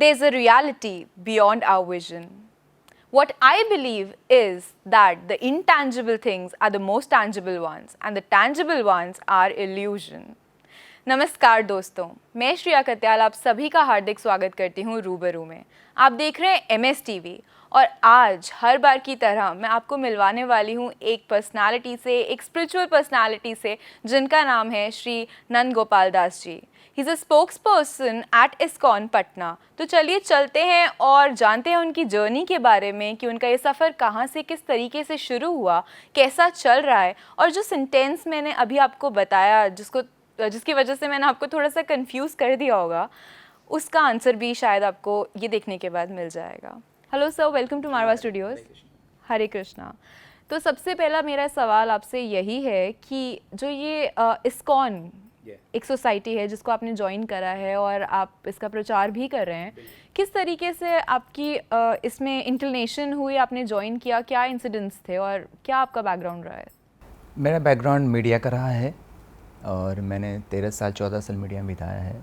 there's a reality beyond our vision. What I believe is that the intangible things are the most tangible ones and the tangible ones are illusion. नमस्कार दोस्तों, मैं श्रेया कत्याल आप सभी का हार्दिक स्वागत करती हूँ रूबरू में। आप देख रहे हैं MS TV और आज हर बार की तरह मैं आपको मिलवाने वाली हूँ एक पर्सनालिटी से, एक स्पिरिचुअल पर्सनालिटी से जिनका नाम है Shri Nand Gopal Das ji. He is a spokesperson at ISKCON Patna. तो चलिए चलते हैं और जानते हैं उनकी जर्नी के बारे में कि उनका ये सफ़र कहाँ से किस तरीके से शुरू हुआ, कैसा चल रहा है और जो सेंटेंस मैंने अभी आपको बताया जिसकी वजह से मैंने आपको थोड़ा सा कंफ्यूज कर दिया होगा, उसका आंसर भी शायद आपको ये देखने के बाद मिल जाएगा। Hello sir, welcome to Marwah studios. Hare Krishna. तो सबसे पहला मेरा सवाल आपसे यही है कि जो ये ISKCON एक सोसाइटी है जिसको आपने ज्वाइन करा है और आप इसका प्रचार भी कर रहे हैं, किस तरीके से आपकी इसमें इंक्लिनेशन हुई, आपने ज्वाइन किया, क्या इंसिडेंट्स थे और क्या आपका बैकग्राउंड रहा है? मेरा बैकग्राउंड मीडिया का रहा है और मैंने 13 साल 14 साल मीडिया में बिताया है।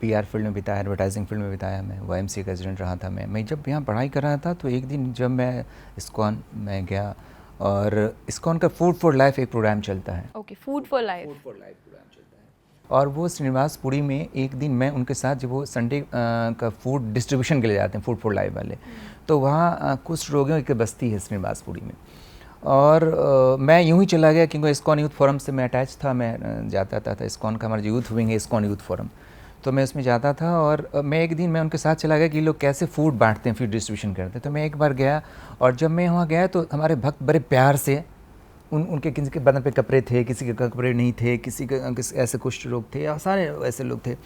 PR फील्ड में बिताया, एडवर्टाइजिंग फील्ड में बिताया। मैं YMCA का एजेंट रहा था। मैं जब यहाँ पढ़ाई कर रहा था तो एक दिन जब मैं ISKCON में गया और ISKCON का फूड फॉर लाइफ एक प्रोग्राम चलता है। Okay, food for life programme चलता है और वो श्रीनिवासपुरी में एक दिन मैं उनके साथ जब वो संडे का फूड डिस्ट्रीब्यूशन के लिए जाते हैं, फूड फॉर लाइफ वाले, तो वहाँ कुछ रोगियों की बस्ती है श्रीनिवासपुरी में और मैं यूं ही चला गया क्योंकि ISKCON यूथ फोरम से मैं अटैच था। मैं जाता था ISKCON का हमारा यूथ विंग है ISKCON यूथ फोरम, तो मैं उसमें जाता था और मैं एक दिन मैं उनके साथ चला गया कि लोग कैसे फूड बांटते हैं, फूड डिस्ट्रीब्यूशन करते हैं। तो मैं एक बार गया और जब मैं वहाँ गया तो हमारे भक्त बड़े प्यार से उनके किसी के बदन पे कपड़े थे, किसी के कपड़े नहीं थे, किसी ऐसे कुछ लोग थे और सारे ऐसे लोग थे।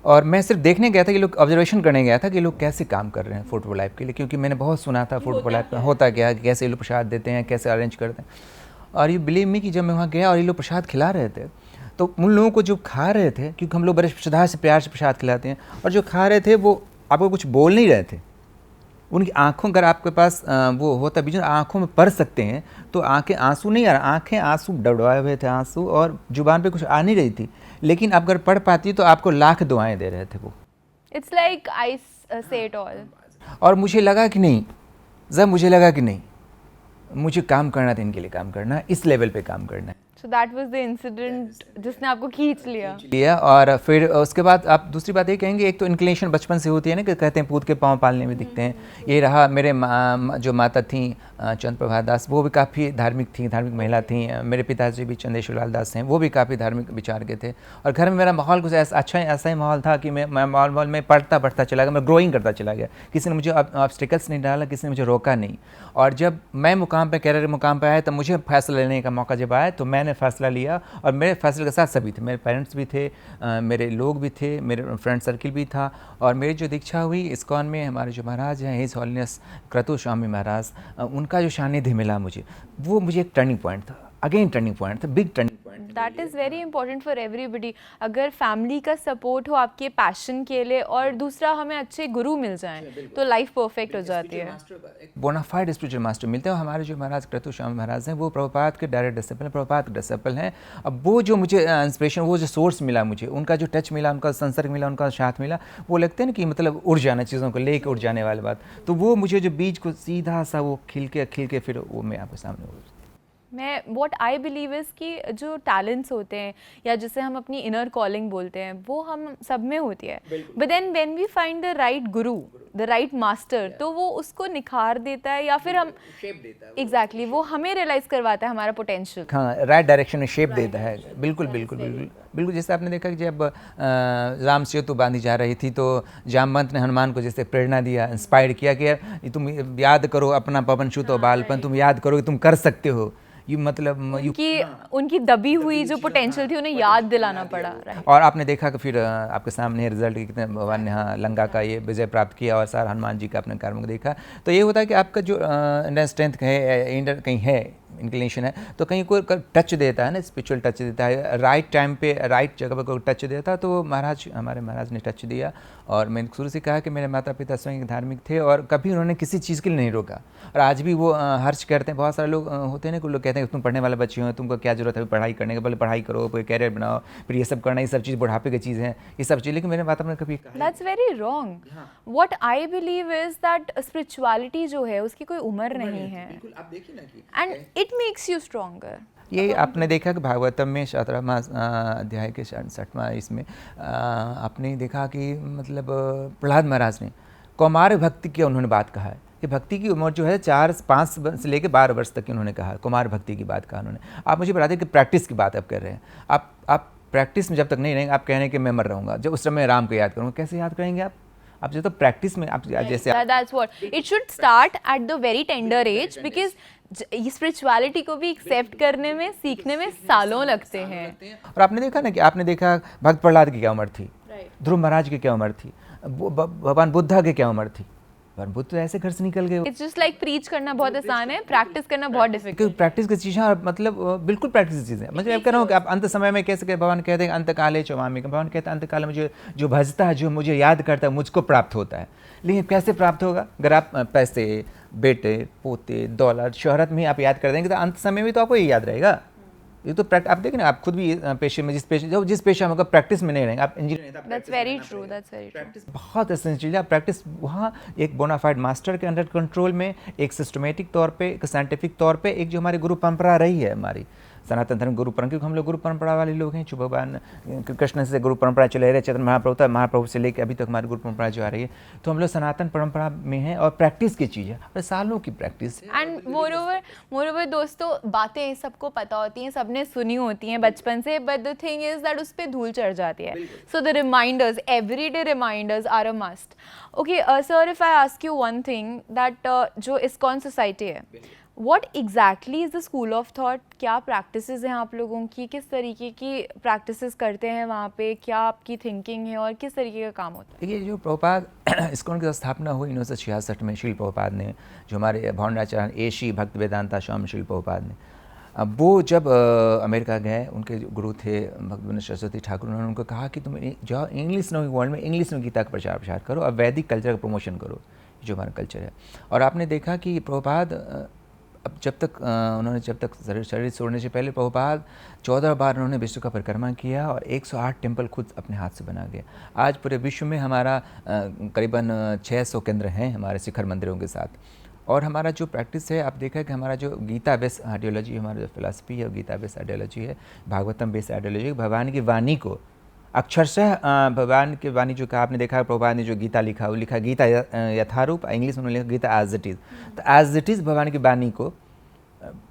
और मैं सिर्फ देखने गया था कि लोग, ऑब्जर्वेशन करने गया था कि लोग कैसे काम कर रहे हैं फूड फॉर लाइफ के लिए, क्योंकि मैंने बहुत सुना था फूड फॉर लाइफ का होता क्या है, कैसे ये लोग प्रसाद देते हैं, कैसे अरेंज करते हैं। और ये बिलीव मी कि जब मैं वहाँ गया और ये लोग प्रसाद खिला रहे थे तो उन लोगों को जो खा रहे थे, क्योंकि हम लोग बड़े श्रद्धा से प्यार से प्रसाद खिलाते हैं, और जो खा रहे थे वो आपको कुछ बोल नहीं रहे थे। उनकी आँखों, अगर आपके पास वो होता विजन, आँखों में पढ़ सकते हैं तो आँखें आंसू नहीं आ रहा, आँखें आंसू डबडवाए हुए थे आंसू, और जुबान पे कुछ आ नहीं रही थी, लेकिन आप अगर पढ़ पाती तो आपको लाख दुआएं दे रहे थे वो। इट्स लाइक आई से इट ऑल। और मुझे लगा कि नहीं, मुझे काम करना था, इनके लिए काम करना, इस लेवल पे काम करना है। So that was the incident जिसने आपको खींच लिया। और फिर उसके बाद आप दूसरी बात ये कहेंगे, एक तो इंक्लिनेशन बचपन से होती है ना, कि कहते हैं पूत के पाँव पालने में दिखते हैं। ये रहा मेरे जो माता थी चंद्रप्रभा दास, वो भी काफ़ी धार्मिक थी, धार्मिक महिला थी। मेरे पिताजी भी चंदेश्वर लाल दास हैं, वो भी काफ़ी धार्मिक विचार के थे। और घर में मेरा माहौल कुछ ऐसा ही माहौल था कि मैं माहौल में पढ़ता चला गया, मैं ग्रोइंग करता चला गया। किसी ने मुझे ऑब्स्टिकल्स नहीं डाला, किसी ने मुझे रोका नहीं। और जब मैं मुकाम पे, कैरियर मुकाम पे आया, तब मुझे फैसला लेने का मौका जब आया तो मैंने फैसला लिया, और मेरे फैसले के साथ सभी थे, मेरे पेरेंट्स भी थे, मेरे लोग भी थे, मेरे फ्रेंड सर्किल भी था। और मेरी जो दीक्षा हुई ISKCON में, हमारे जो महाराज हैं हिज हॉलीनेस क्रतु स्वामी महाराज, उनका जो सानिध्य मिला मुझे, वो मुझे एक टर्निंग पॉइंट था, अगेन टर्निंग पॉइंट था, big turning point. That is very important for everybody. अगर फैमिली का सपोर्ट हो आपके पैशन के लिए और दूसरा हमें अच्छे गुरु मिल जाएं तो लाइफ परफेक्ट हो जाती है। बोनाफाइड स्पिरिचुअल मास्टर मिलते हैं। हमारे जो महाराज क्रतु स्वामी महाराज हैं वो प्रभुपाद के डायरेक्ट डिसिपल, प्रभुपाद के डिसिपल हैं। अब वो जो मुझे इंस्पिरेशन, वो जो सोर्स मिला मुझे, उनका जो टच मिला, उनका संसर्ग मिला, उनका साथ मिला, वो लगते हैं ना कि मतलब उड़ जाना, चीज़ों को लेके उड़ जाने वाली बात, तो वो मुझे जो बीज को सीधा सा वो खिल के फिर वो मैं आपके सामने मैं व्हाट आई बिलीव इज़ कि जो टैलेंट्स होते हैं या जिसे हम अपनी इनर कॉलिंग बोलते हैं, वो हम सब में होती है, but then when we find the right guru, the right master, तो वो उसको निखार देता है या फिर हम शेप देता है। एग्जैक्टली, वो हमें रियलाइज करवाता है हमारा पोटेंशियल। हाँ, राइट डायरेक्शन में शेप देता है। बिल्कुल जैसे आपने देखा कि जब राम सेतु बांधी जा रही थी तो जामवंत ने हनुमान को जैसे प्रेरणा दिया, इंस्पायर किया कि तुम याद करो अपना पवन छूतो बालपन, तुम याद करो कि तुम कर सकते हो। ये मतलब उनकी दबी हुई जो पोटेंशियल थी उन्हें याद दिलाना पड़ा। और आपने देखा कि फिर आपके सामने रिजल्ट कितने भगवान ने हाँ लंका का ये विजय प्राप्त किया और सारा हनुमान जी का अपने कर्म को देखा। तो ये होता है कि आपका जो इंडर स्ट्रेंथ है, इंडर कहीं है, इंक्लिनेशन है, तो कहीं कोई टच देता है ना, स्पिरिचुअल टच देता है, राइट टाइम पे राइट जगह पर कोई टच देता है, तो वो हमारे महाराज ने टच दिया। और मैंने शुरू से कहा कि मेरे माता पिता स्वयं धार्मिक थे और कभी उन्होंने किसी चीज़ के लिए नहीं रोका। और आज भी वो हर्ष करते हैं। बहुत सारे लोग होते हैं ना, कुछ लोग कहते हैं कि तुम पढ़ने वाले बच्चे हो, तुमको क्या जरूरत है पढ़ाई करने की, पहले पढ़ाई करो, कोई कैरियर बनाओ, फिर ये सब करना, ये सब चीज़ बुढ़ापे की चीज़ है, ये सब चीज़। लेकिन मेरे माता ने कभी कहा That's very wrong. What I believe is that spirituality जो है उसकी कोई उम्र नहीं है. बिल्कुल, आप देखिए ना कि And it makes you stronger. ये आपने देखा कि भागवतम में 17वां अध्याय के 67वां इसमें आपने देखा कि मतलब प्रहलाद महाराज ने कौमार भक्ति की उन्होंने बात कहा है कि भक्ति की उम्र जो है 4-5 से लेकर 12 वर्ष तक की उन्होंने कहा है, कुमार भक्ति की बात कहा उन्होंने। आप मुझे बता दें कि प्रैक्टिस की बात आप कर रहे हैं, आप प्रैक्टिस में जब तक नहीं रहेंगे, आप कह रहे हैं कि मैं मर रहूँगा, जब उस समय राम को याद करूँगा, कैसे याद करेंगे आप जब तो प्रैक्टिस में आप जैसे That's what it should start at the very tender age because spirituality को भी एक्सेप्ट करने में, सीखने में सालों लगते हैं। और आपने देखा ना कि आपने देखा भक्त प्रहलाद की क्या उम्र थी, ध्रुव महाराज की क्या उम्र थी, भगवान बुद्धा की क्या उम्र थी। भगवान बुद्ध तो ऐसे घर से निकल गए। इट्स जस्ट लाइक प्रीच करना बहुत आसान है, प्रैक्टिस करना बहुत डिफिकल्ट। प्रैक्टिस की चीज़ है, मतलब बिल्कुल प्रैक्टिस की चीज़ है। मतलब कह रहा हूँ कि आप अंत समय में कैसे भगवान कहते हैं अंत काले चौमामी, भगवान कहते हैं अंत काल में जो भजता है, जो मुझे याद करता है, मुझको प्राप्त होता है। लेकिन कैसे प्राप्त होगा? अगर आप पैसे, बेटे, पोते, दौलत, शोहरत में आप याद कर देंगे तो अंत समय में तो आपको ये याद रहेगा। ये तो आप देखें ना, आप खुद भी पेशे में जिस पेशा में अगर प्रैक्टिस में नहीं रहेंगे, आप engineer, that's very true, that's very true. Practice बहुत एसेंशियल है। प्रैक्टिस वहाँ एक बोनाफाइड मास्टर के अंडर कंट्रोल में, एक सिस्टमेटिक तौर पे, एक साइंटिफिक तौर पे, एक जो हमारी गुरु परंपरा रही है, हमारी सनातन धर्म गुरु परंपरा, क्योंकि हम लोग गुरु परंपरा वाले लोग हैं। जो भगवान कृष्ण से गुरु परंपरा चले रहे, चैतन्य महाप्रभु से लेकर अभी तक हमारी गुरु परंपरा जो आ रही है, तो हम लोग सनातन परंपरा में हैं और प्रैक्टिस की चीज़ है, और सालों की प्रैक्टिस है। एंड मोरओवर दोस्तों, बातें सबको पता होती हैं, सबने सुनी होती हैं बचपन से, but the thing is that उस पर धूल चढ़ जाती है। So the reminders, everyday reminders are a must. Okay sir, if I ask you one thing that जो इस्कॉन सोसाइटी है, What exactly is the school of thought? क्या practices हैं आप लोगों की, किस तरीके की प्रैक्टिसेस करते हैं वहाँ पे, क्या आपकी थिंकिंग है और किस तरीके का काम होता है? देखिए, जो प्रभुपाद इस्कॉन की स्थापना हुई 1966 में शील प्रभुपाद ने, जो हमारे भवनाचार्य एशी भक्त वेदांता स्वामी शील प्रभुपाद ने, अब वो जब अमेरिका गए, उनके जो गुरु थे भक्तविनोद सरस्वती ठाकुर, उन्होंने उनको कहा कि तुम जाओ इंग्लिश स्पीकिंग वर्ल्ड में इंग्लिश में गीता का प्रचार करो और वैदिक कल्चर का प्रमोशन करो, जो हमारा कल्चर है। और आपने देखा कि प्रभुपाद अब जब तक शरीर छोड़ने से पहले प्रभुपाद 14 बार उन्होंने विश्व का परिक्रमा किया और 108 टेम्पल खुद अपने हाथ से बना गए। आज पूरे विश्व में हमारा करीबन 600 केंद्र हैं हमारे शिखर मंदिरों के साथ। और हमारा जो प्रैक्टिस है, आप देखा कि हमारा जो गीता बेस आइडियोलॉजी, हमारा जो फिलॉसफी है, गीता बेस आइडियोलॉजी है, भागवतम बेस आइडियोलॉजी, भगवान की वाणी को अक्षरशः भगवान की वाणी जो कहा, आपने देखा प्रभुपाद ने जो गीता लिखा, वो लिखा गीता यथारूप, इंग्लिश में उन्होंने लिखा गीता एज इट इज़। तो एज इट इज़ भगवान की वाणी को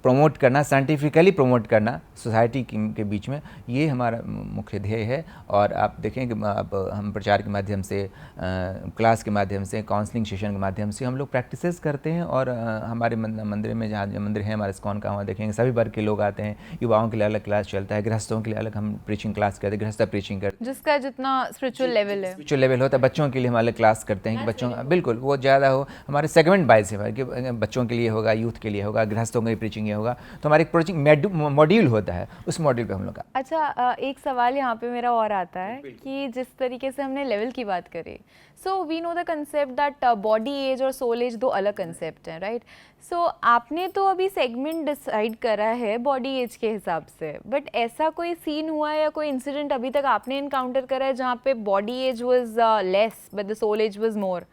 प्रमोट करना, साइंटिफिकली प्रमोट करना सोसाइटी के बीच में, ये हमारा मुख्य ध्येय है। और आप देखें कि अब हम प्रचार के माध्यम से, क्लास के माध्यम से, काउंसलिंग सेशन के माध्यम से हम लोग प्रैक्टिसेस करते हैं। और हमारे मंदिर में, जहाँ मंदिर है हमारे इस्कॉन का, वहाँ देखेंगे सभी वर्ग के लोग आते हैं। युवाओं के लिए अलग क्लास चलता है, गृहस्थों के लिए अलग हम प्रीचिंग क्लास करते हैं, गृहस्थ प्रीचिंग करते हैं, जिसका जितना स्पिरिचुअल लेवल है, स्पिरिचुअल लेवल होता है। बच्चों के लिए हम अलग क्लास करते हैं कि बच्चों, बिल्कुल वो ज़्यादा हो, हमारे सेगमेंट वाइज है कि बच्चों के लिए होगा, यूथ के लिए होगा, गृहस्थों के लिए प्रीचिंग ये होगा। तो हमारे एक प्रीचिंग मॉड्यूल होता है, उस मॉड्यूल पे हम लोग। अच्छा, एक सवाल यहाँ पे मेरा और आता है कि जिस तरीके से हमने लेवल की बात करी, so we know the concept that body age और सोल एज दो अलग कंसेप्ट हैं, राइट? सो आपने तो अभी सेगमेंट डिसाइड करा है बॉडी एज के हिसाब से, बट ऐसा कोई सीन हुआ है या कोई इंसिडेंट अभी तक आपने इनकाउंटर करा है जहाँ पे body age was less but the soul age was more?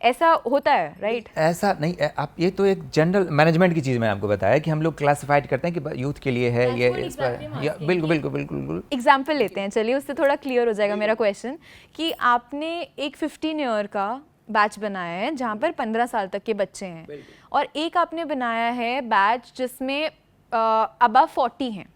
ऐसा होता है, राइट? ऐसा नहीं, आप ये तो एक जनरल मैनेजमेंट की चीज़ मैंने आपको बताया कि हम लोग क्लासिफाइड करते हैं कि यूथ के लिए है ये, इस पर बिल्कुल बिल्कुल बिल्कुल बिल्कुल। एग्जाम्पल लेते हैं, चलिए उससे थोड़ा क्लियर हो जाएगा मेरा क्वेश्चन, कि आपने एक 15 ईयर का बैच बनाया है जहाँ पर 15 साल तक के बच्चे हैं, और एक आपने बनाया है बैच जिसमें अबव 40 हैं,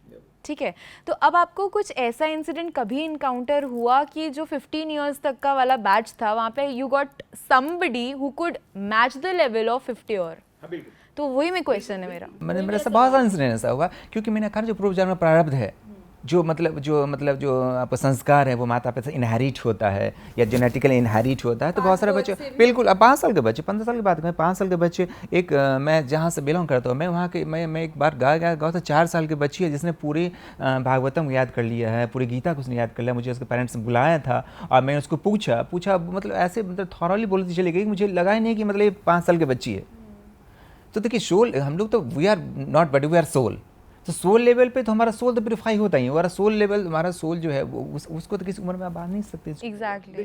ठीक है? तो अब आपको कुछ ऐसा इंसिडेंट कभी इनकाउंटर हुआ कि जो 15 इयर्स तक का वाला बैच था, वहाँ पे you got somebody who could match the level of 50 year? तो वही में क्वेश्चन है मेरा। मेरा सब बहुत सारा इंसिडेंट ऐसा हुआ, क्योंकि मैंने कहा जो पूर्व जन्म प्रारब्ध है, जो आपका संस्कार है वो माता पिता से इनहेरिट होता है या जेनेटिकली इनहेरिट होता है। तो बहुत सारे बच्चे बिल्कुल, अब 5 साल के बच्चे, 15 साल की बात करें, 5 साल के बच्चे, एक मैं जहाँ से बिलोंग करता हूँ, मैं वहाँ के मैं एक बार गया था, 4 साल की बच्ची है जिसने पूरी भागवतम याद कर लिया है, पूरी गीता को उसने याद कर लिया। मुझे उसके पेरेंट्स ने बुलाया था और मैंने उसको पूछा मतलब ऐसे थॉरली बोलती चली गई, मुझे लगा ही नहीं कि मतलब ये 5 साल की बच्ची है। तो देखिए सोल, हम लोग तो we are not but we are soul. तो सोल लेवल पे तो हमारा सोल तो प्योरीफाई होता ही है। हमारा सोल लेवल, हमारा सोल जो है वो उसको तो किसी उम्र में आप बांध नहीं सकते। Exactly,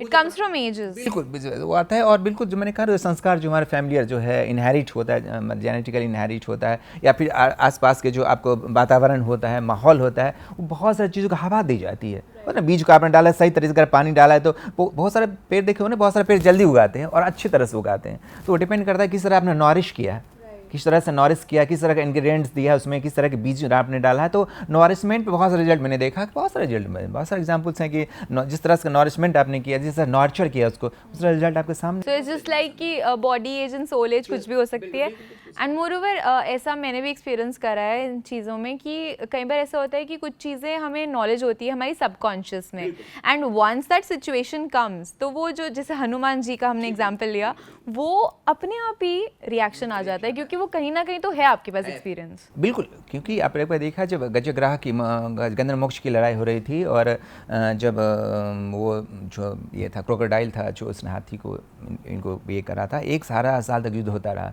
it comes from ages. बिल्कुल वो आता है। और बिल्कुल जो मैंने कहा, संस्कार जो हमारे फैमिलियर जो है इनहेरिट होता है, जेनेटिकली इनहेरिट होता है, या फिर आसपास के जो आपको वातावरण होता है, माहौल होता है, वो बहुत सारी चीज़ों को हवा दी जाती है ना। बीज को आपने डाला है, सही तरीके से पानी डाला है, तो बहुत सारे पेड़ देखे हो ना, बहुत सारे पेड़ जल्दी उगाते हैं और अच्छी तरह से उगाते हैं। तो वो डिपेंड करता है किस तरह आपने नॉरिश किया है, किस तरह से नॉरिश किया, किस तरह का इंग्रेडिएंट्स दिया है उसमें, किस तरह के बीज आपने डाला है। तो नॉरिशमेंट पे बहुत सारे रिजल्ट मैंने देखा, बहुत सारे रिजल्ट में बहुत सारे एग्जांपल्स हैं कि जिस तरह से नॉरिशमेंट आपने किया, जिस तरह नॉर्चर किया उसको, उस तरह रिजल्ट आपके सामने। सो इट्स जस्ट लाइक कि body age and soul age कुछ भी हो सकती है। एंड मोर ओवर ऐसा मैंने भी एक्सपीरियंस करा है इन चीज़ों में कि कई बार ऐसा होता है कि कुछ चीज़ें हमें नॉलेज होती है हमारी सबकॉन्शियस में, and once that situation comes, तो वो जो जैसे हनुमान जी का हमने एग्जाम्पल लिया, वो अपने आप ही रिएक्शन आ जाता है, क्योंकि वो कहीं ना कहीं तो है आपके पास एक्सपीरियंस। बिल्कुल, क्योंकि आपने एक बार देखा जब गजग्राह की गजेंद्र मोक्ष की लड़ाई हो रही थी, और जब वो जो ये था क्रोकोडाइल था जो उसने हाथी को इनको ये करा था, एक सारा साल तक युद्ध होता रहा।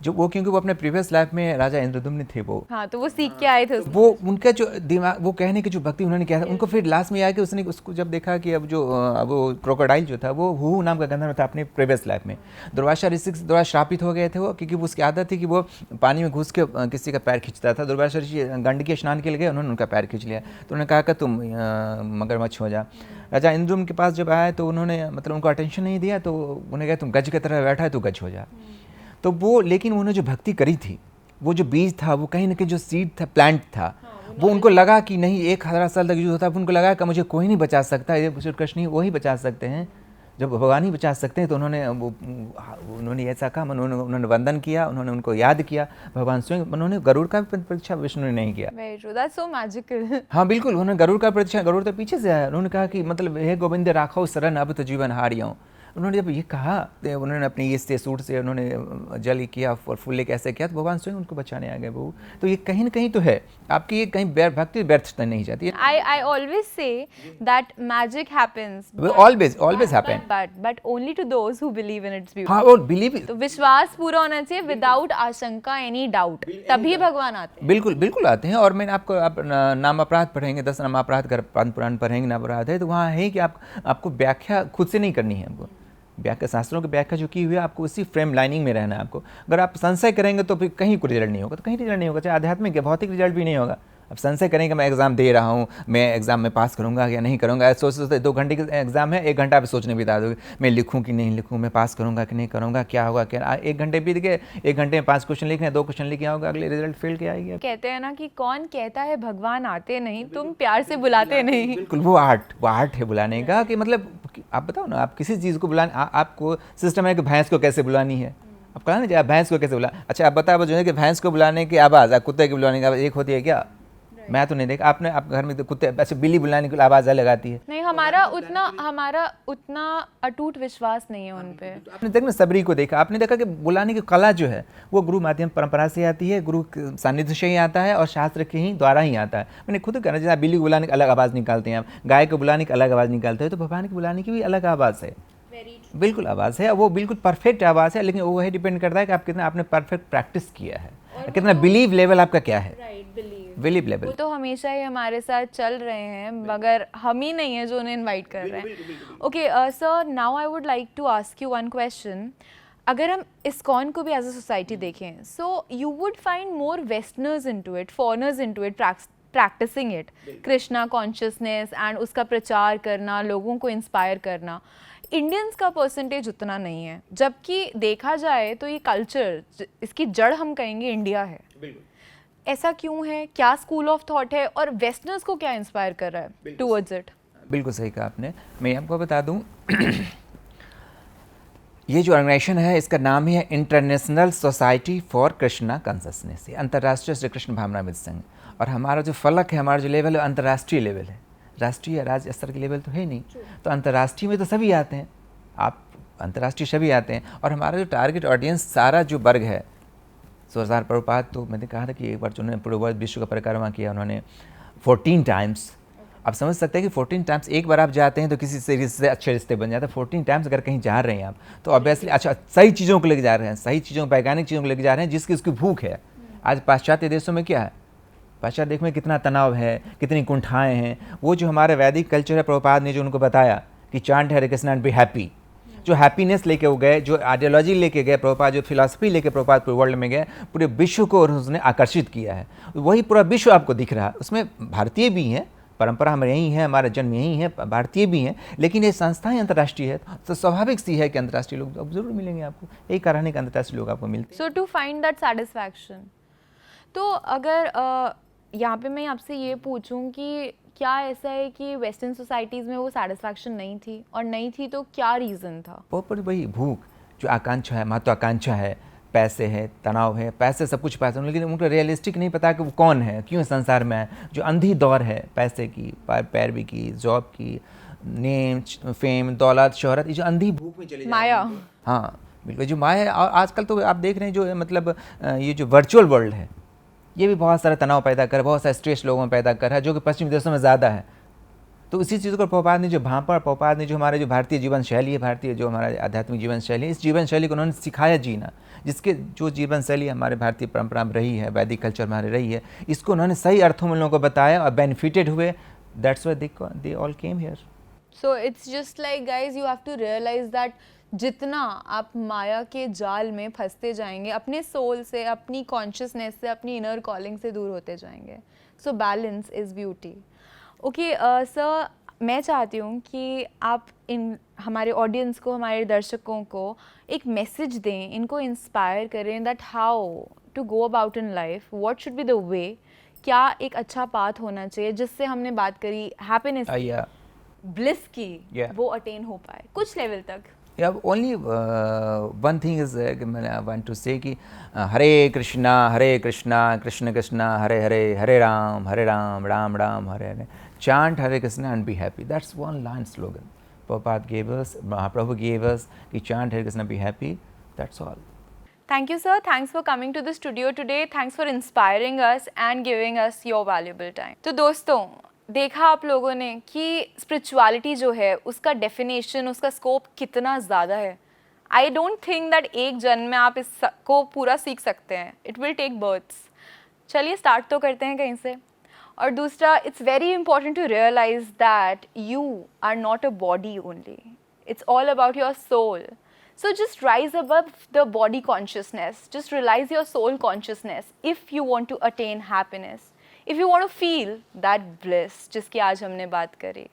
जो वो, क्योंकि वो अपने प्रीवियस लाइफ में राजा इंद्रदुम्न थे वो, हाँ, तो वो सीख के आए थे वो उनका जो दिमाग, वो कहने की जो भक्ति उन्होंने किया था, उनको फिर लास्ट में आया कि उसने उसको जब देखा कि अब वो क्रोकोडाइल जो था वो हू नाम का गंधर्व था अपने प्रीवियस लाइफ में। दुर्वासा ऋषि के द्वारा श्रापित हो गए थे वो, क्योंकि उसकी आदत थी कि वो पानी में घुस के किसी का पैर खींचता था। दुर्वासा ऋषि गंडकी स्नान के लिए गए, उन्होंने उनका पैर खींच लिया, तो उन्होंने कहा कि तुम मगरमच्छ हो जा। राजा इंद्रदुम्न के पास जब आए तो उन्होंने मतलब उनको अटेंशन नहीं दिया, तो उन्हें कहा तुम गज की तरह बैठा है तो गज हो जा। तो वो, लेकिन उन्होंने जो भक्ति करी थी, वो जो बीज था, वो कहीं ना कहीं जो सीड था, प्लांट था, वो उनको लगा कि नहीं 1000 साल तक यूज होता है, उनको लगा कि मुझे कोई नहीं बचा सकता, ये श्री कृष्ण ही वही बचा सकते हैं, जब भगवान ही बचा सकते हैं। तो उन्होंने ऐसा कहा, उन्होंने वंदन किया, उन्होंने उनको याद किया, भगवान स्वयं। उन्होंने गरुड़ का भी परीक्षा विष्णु ने नहीं किया। Very true, that's so magical. हाँ बिल्कुल, उन्होंने गरुड़ का परीक्षा, गरुड़ तो पीछे से आया, उन्होंने कहा कि मतलब हे गोविंद राखो शरण अब तो जीवन हारियाँ। उन्होंने जब ये कहा, तो उन्होंने अपने ये से सूट से उन्होंने जल किया और फूल लेके ऐसे किया, तो भगवान स्वयं उनको बचाने आ गए वो। तो ये कहीं ना कहीं तो है आपकी, ये कहीं भक्ति व्यर्थ नहीं जाती है। I always say that magic happens. Always happen. But only to those who believe in its beauty. हाँ, और बिलीव, तो विश्वास पूरा होना चाहिए विदाउट आशंका, एनी डाउट, तभी भगवान आते हैं। बिल्कुल आते हैं। और मैंने आपको, आप नाम अपराध पढ़ेंगे, 10 नाम अपराध कर पुराण पढ़ेंगे, नाम अपराध है, तो वहाँ है कि आपको व्याख्या खुद से नहीं करनी है। हमको व्याख्या, शास्त्रों की व्याख्या जो की हुई है, आपको उसी फ्रेम लाइनिंग में रहना है आपको। अगर आप संशय करेंगे तो फिर कहीं कोई रिजल्ट नहीं होगा, तो कहीं रिजल्ट नहीं होगा, चाहे आध्यात्मिक या भौतिक रिजल्ट भी नहीं होगा। अब संशय करेंगे मैं एग्जाम दे रहा हूँ, मैं एग्जाम में पास करूँगा या नहीं करूँगा, सोचते 2 घंटे के एग्जाम है, 1 घंटा आप सोचने बिता दोगे, मैं लिखूँ कि नहीं लिखूँ, मैं पास करूँगा कि नहीं करूँगा, क्या होगा क्या। 1 घंटे बीत गए, 1 घंटे में 5 क्वेश्चन लिखे, 2 क्वेश्चन लिखे होगा, अगले रिजल्ट फेल के आएगी। कहते हैं ना कि कौन कहता है भगवान आते नहीं, तुम प्यार से बुलाते नहीं। बिल्कुल, वो आर्ट है बुलाने का, कि मतलब आप बताओ ना, आप किसी चीज़ को बुलाने, आपको सिस्टम है कि भैंस को कैसे बुलानी है, आप कहा ना भैंस को कैसे बुला। अच्छा आप बताओ जो है कि भैंस को बुलाने की आवाज़, कुत्ते की बुलाने की आवाज़ एक होती है क्या? मैं तो नहीं देखा। आप घर में तो कुत्ते, अच्छा बिल्ली बुलाने की आवाज़ अलग आती है। नहीं, हमारा उतना अटूट विश्वास नहीं है उन पे। आपने देखा सबरी को देखा, आपने देखा कि बुलाने की कला जो है वो गुरु माध्यम परंपरा से आती है, गुरु सानिध्य से ही आता है और शास्त्र के ही द्वारा ही आता है। मैंने खुद कहना, जैसे बिल्ली को बुलाने की अलग आवाज़ निकालते हैं आप, गाय को बुलाने की अलग आवाज़ निकालते हैं, तो भगवान की बुलाने की भी अलग आवाज़ है। बिल्कुल आवाज़ है, वो बिल्कुल परफेक्ट आवाज़ है, लेकिन वो है डिपेंड करता है कि आप कितना आपने परफेक्ट प्रैक्टिस किया है, कितना बिलीव लेवल आपका क्या है। बिलीव लेवल वो तो हमेशा ही हमारे साथ चल रहे हैं, मगर हम ही नहीं है जो उन्हें इनवाइट कर रहे हैं। Okay sir, now I would like to ask you one question. अगर हम इस्कॉन को भी एज अ सोसाइटी देखें, so you would find more westerners into it, foreigners into it, practising it, Krishna consciousness and उसका प्रचार करना, लोगों को इंस्पायर करना। इंडियंस का परसेंटेज उतना नहीं है, जबकि देखा जाए तो ये कल्चर, इसकी जड़ हम कहेंगे इंडिया है। ऐसा क्यों है? क्या स्कूल ऑफ थॉट है और वेस्टर्नर्स को क्या इंस्पायर कर रहा है टुवर्ड्स इट? बिल्कुल सही कहा आपने। मैं आपको बता दूं ये जो ऑर्गेनाइजेशन है इसका नाम ही है international society for Krishna consciousness, अंतर्राष्ट्रीय श्री कृष्ण भावनाविद संघ। और हमारा जो फलक है, हमारा जो लेवल है अंतर्राष्ट्रीय लेवल है, राष्ट्रीय या राज्य स्तर के लेवल तो है नहीं। तो अंतर्राष्ट्रीय में तो सभी आते हैं, आप अंतर्राष्ट्रीय सभी आते हैं। और हमारा जो टारगेट ऑडियंस सारा जो वर्ग है, सरदार प्रभुपाद तो मैंने कहा था कि एक बार जो उन्होंने पूरे वर्ल्ड विश्व का परिक्रमा किया उन्होंने 14 टाइम्स। आप समझ सकते हैं कि 14 टाइम्स, एक बार आप जाते हैं तो किसी से अच्छे रिश्ते बन जाते हैं। 14 टाइम्स अगर कहीं जा रहे हैं आप तो ऑब्वियसली अच्छा सही चीज़ों को लेके जा रहे हैं, सही चीज़ों वैज्ञानिक चीज़ों को लेके जा रहे हैं जिसकी उसकी भूख है। आज पाश्चात्य देशों में क्या है, पाश्चात्य देश में कितना तनाव है, कितनी कुंठाएँ हैं। वो जो हमारे वैदिक कल्चर है, प्रभुपाद ने जो उनको बताया कि chant Hare Krishna and be happy, जो हैप्पीनेस लेके वो गए, जो आइडियोलॉजी लेके गए प्रभुपाद, जो फिलॉसफी लेके प्रभुपाद पूरे वर्ल्ड में गए, पूरे विश्व को उसने आकर्षित किया है। वही पूरा विश्व आपको दिख रहा है। उसमें भारतीय भी हैं, परंपरा हमारे यहीं है, हमारा जन्म यहीं है, भारतीय भी हैं, लेकिन ये संस्थाएं अंतर्राष्ट्रीय है तो स्वाभाविक सी है कि अंतर्राष्ट्रीय लोग अब जरूर मिलेंगे आपको। यही कारण है कि अंतर्राष्ट्रीय लोग आपको मिलते हैं। सो टू फाइंड दैट सेटिस्फैक्शन, तो अगर यहाँ पे मैं आपसे ये पूछूं कि क्या ऐसा है कि वेस्टर्न सोसाइटीज़ में वो सेटिस्फैक्शन नहीं थी, और नहीं थी तो क्या रीज़न था? बहुत बड़ी वही भूख, जो आकांक्षा है, महत्वाकांक्षा है, पैसे है, तनाव है, पैसे सब कुछ पैसे, लेकिन उनको रियलिस्टिक नहीं पता कि वो कौन है, क्यों संसार में है। जो अंधी दौड़ है पैसे की, पैरवी की, जॉब की, नेम, फेम, दौलत, शोहरत, ये जो अंधी भूख में चले माया। हाँ बिल्कुल, जो माया है। और आजकल तो आप देख रहे हैं जो है मतलब ये जो वर्चुअल वर्ल्ड है ये भी बहुत सारा तनाव पैदा कर, बहुत सारा स्ट्रेस लोगों में पैदा कर रहा है, जो कि पश्चिमी देशों में ज़्यादा है। तो उसी चीज़ को प्रभुपाद ने जो भांपा, प्रभुपाद ने जो हमारे जो भारतीय जीवन शैली है, भारतीय जो हमारा आध्यात्मिक जीवन शैली है, इस जीवन शैली को उन्होंने सिखाया जीना, जिसके जो जीवन शैली हमारे भारतीय परंपरा में रही है, वैदिक कल्चर में हमारी रही है, इसको उन्होंने सही अर्थों में लोगों को बताया और बेनिफिटेड हुए। That's why they all came here. So it's just like guys, you have to realise that जितना आप माया के जाल में फंसते जाएंगे, अपने सोल से, अपनी कॉन्शियसनेस से, अपनी इनर कॉलिंग से दूर होते जाएंगे। So balance is beauty. Okay sir, मैं चाहती हूँ कि आप इन हमारे ऑडियंस को, हमारे दर्शकों को एक मैसेज दें, इनको इंस्पायर करें that how to go about in life, what should be the way, क्या एक अच्छा पाथ होना चाहिए जिससे हमने बात करी हैप्पीनेस, ब्लिस की, वो अटेन हो पाए कुछ लेवल तक। Yeah, only one thing is I want to say कि हरे कृष्णा कृष्ण कृष्णा हरे हरे, हरे Ram Ram Ram Hare Hare, chant Hare Krishna and be happy. That's one line slogan Prabhupada gave us, Mahaprabhu gave us, कि chant Hare Krishna, be happy. That's all. Thank you sir, thanks for coming to the studio today, thanks for inspiring us and giving us your valuable time. तो दोस्तों, देखा आप लोगों ने कि spirituality जो है उसका डेफिनेशन, उसका स्कोप कितना ज़्यादा है। आई डोंट थिंक दैट एक जन्म में आप इसको पूरा सीख सकते हैं, इट विल टेक बर्थ्स। चलिए स्टार्ट तो करते हैं कहीं से। और दूसरा, it's very important to realise that you are not a body only, it's all about your soul. So just rise above the body consciousness, just realize your soul consciousness if you want to attain happiness, if you want to feel that bliss जिसकी आज हमने बात करी।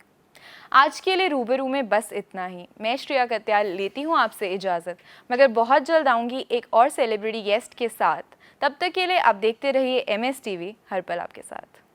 आज के लिए रूबरू में बस इतना ही। मैं श्रेया कत्याल लेती हूँ आपसे इजाज़त, मगर बहुत जल्द आऊँगी एक और सेलिब्रिटी गेस्ट के साथ। तब तक के लिए आप देखते रहिए MS TV, हर पल आपके साथ।